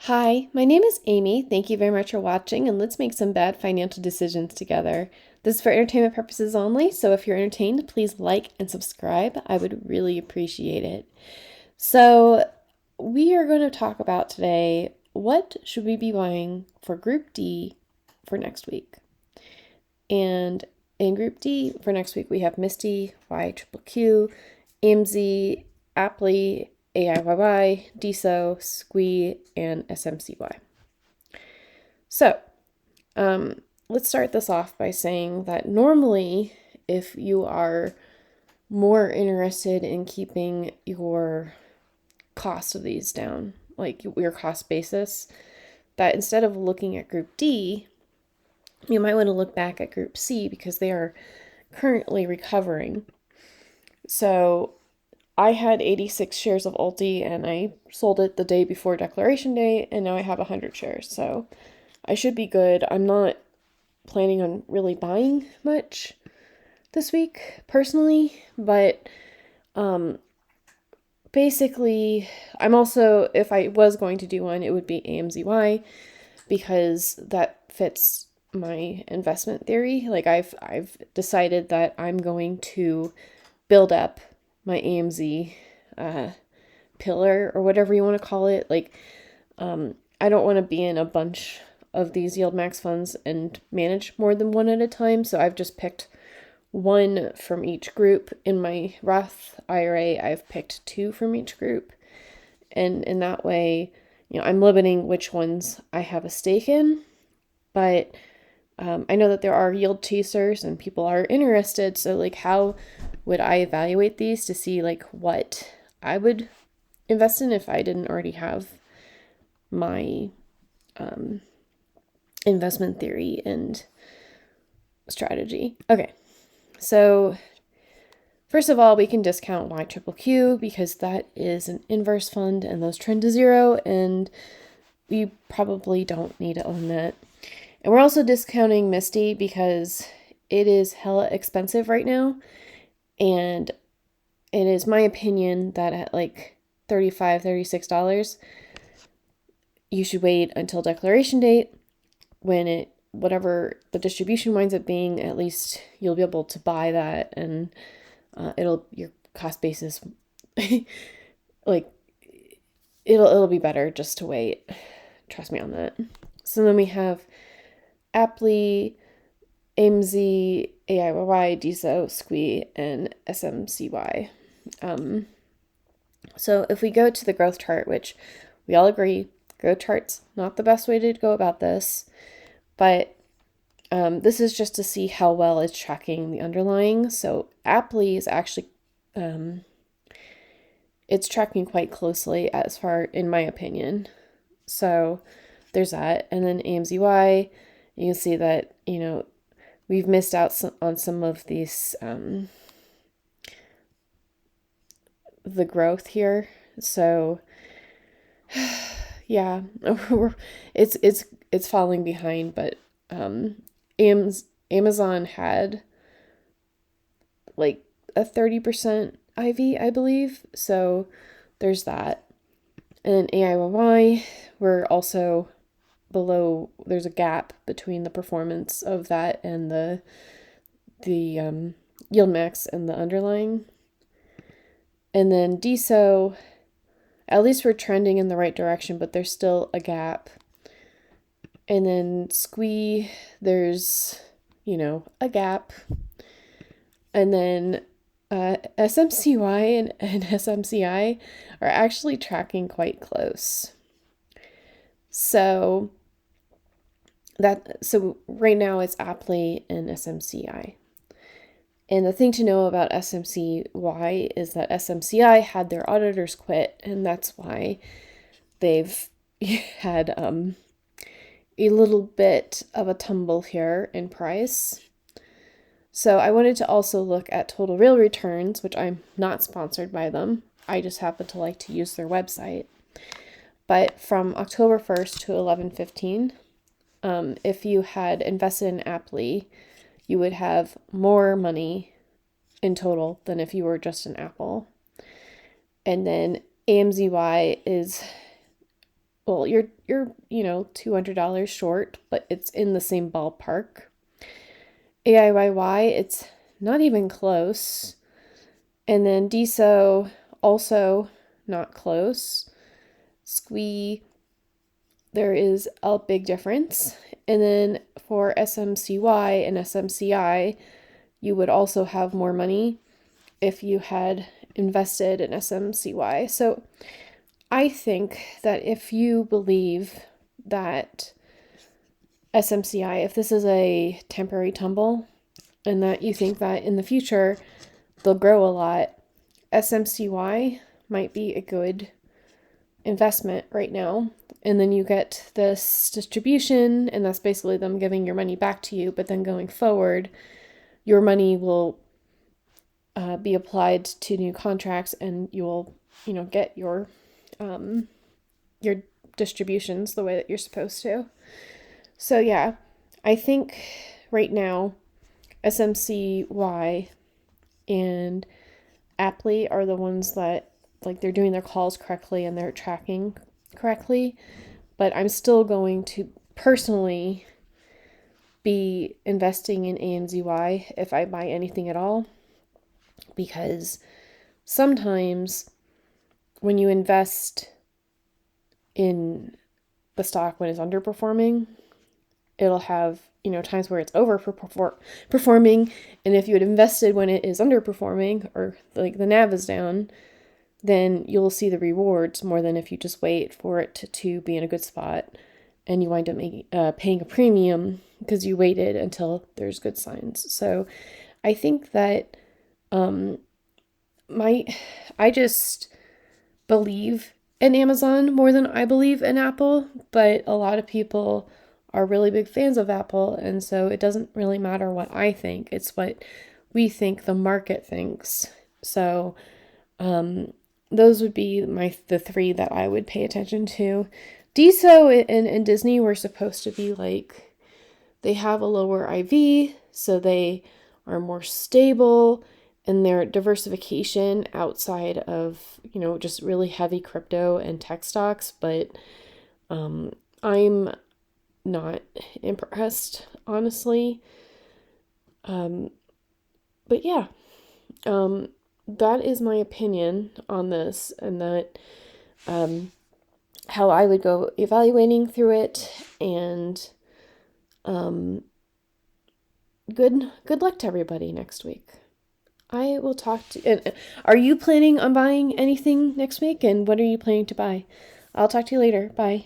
Hi, my name is Amy. Thank you very much for watching, and let's make some bad financial decisions together. This is for entertainment purposes only, so if you're entertained, please like and subscribe. I would really appreciate it. So, we are going to talk about today what should we be buying for Group D for next week. And in Group D for next week, we have MISTY, YQQ, AMZY, APLY, AIYY, DSO, SQY, and SMCY. So, let's start this off by saying that normally, if you are more interested in keeping your cost of these down, like your cost basis, that instead of looking at Group D, you might want to look back at Group C because they are currently recovering. So I had 86 shares of Ulti and I sold it the day before declaration day, and now I have 100 shares. So I should be good. I'm not planning on really buying much this week personally, but basically, I'm also, if I was going to do one, it would be AMZY because that fits my investment theory. Like I've decided that I'm going to build up my AMZ pillar or whatever you want to call it. Like I don't want to be in a bunch of these YieldMax funds and manage more than one at a time. So I've just picked one from each group. In my Roth IRA, I've picked two from each group. And in that way, I'm limiting which ones I have a stake in. But I know that there are yield chasers and people are interested. So like, how would I evaluate these to see like what I would invest in if I didn't already have my investment theory and strategy? Okay, so first of all, we can discount YQQ because that is an inverse fund and those trend to zero, and we probably don't need to own that. And we're also discounting MISTY because it is hella expensive right now, and it is my opinion that at like $35, $36, you should wait until declaration date when whatever the distribution winds up being. At least you'll be able to buy that, and your cost basis like it'll be better just to wait. Trust me on that. So then we have APLY, AMZY, AIYY, DSO, SQY, and SMCY. So if we go to the growth chart, which we all agree, growth chart's not the best way to go about this, but this is just to see how well it's tracking the underlying. So APLY is actually, it's tracking quite closely as far, in my opinion. So there's that. And then AMZY, you can see that, we've missed out on some of these, the growth here. So yeah, it's falling behind, but Amazon had like a 30% IV, I believe. So there's that. And AIYY, we're also below. There's a gap between the performance of that and the YieldMax and the underlying. And then DSO, at least we're trending in the right direction, but there's still a gap. And then SQY, there's, a gap. And then SMCY and SMCI are actually tracking quite close. So right now it's APLY and SMCI. And the thing to know about SMCY is that SMCI had their auditors quit, and that's why they've had a little bit of a tumble here in price. So I wanted to also look at total real returns, which I'm not sponsored by them. I just happen to like to use their website. But from October 1st to 11/15, if you had invested in APLY, you would have more money in total than if you were just an Apple. And then AMZY is well, you're $200 short, but it's in the same ballpark. AIYY, it's not even close. And then DSO, also not close. SQUI, there is a big difference. And then for SMCY and SMCI, you would also have more money if you had invested in SMCY. So I think that if you believe that SMCI, if this is a temporary tumble and that you think that in the future they'll grow a lot, SMCY might be a good investment right now. And then you get this distribution, and that's basically them giving your money back to you. But then going forward, your money will be applied to new contracts, and you'll, get your distributions the way that you're supposed to. So yeah, I think right now SMCY and APLY are the ones that they're doing their calls correctly and they're tracking correctly, but I'm still going to personally be investing in AMZY if I buy anything at all, because sometimes when you invest in the stock when it's underperforming, it'll have times where it's overperforming, and if you had invested when it is underperforming or the NAV is down, then you'll see the rewards more than if you just wait for it to be in a good spot and you wind up paying a premium because you waited until there's good signs. So I think that I just believe in Amazon more than I believe in Apple, but a lot of people are really big fans of Apple, and so it doesn't really matter what I think. It's what we think the market thinks. So those would be the three that I would pay attention to. DSO and Disney were supposed to be they have a lower IV, so they are more stable in their diversification outside of, just really heavy crypto and tech stocks. But I'm not impressed, honestly. But yeah, that is my opinion on this, and that how I would go evaluating through it. And good luck to everybody next week. I will talk to you. Are you planning on buying anything next week? And what are you planning to buy? I'll talk to you later. Bye.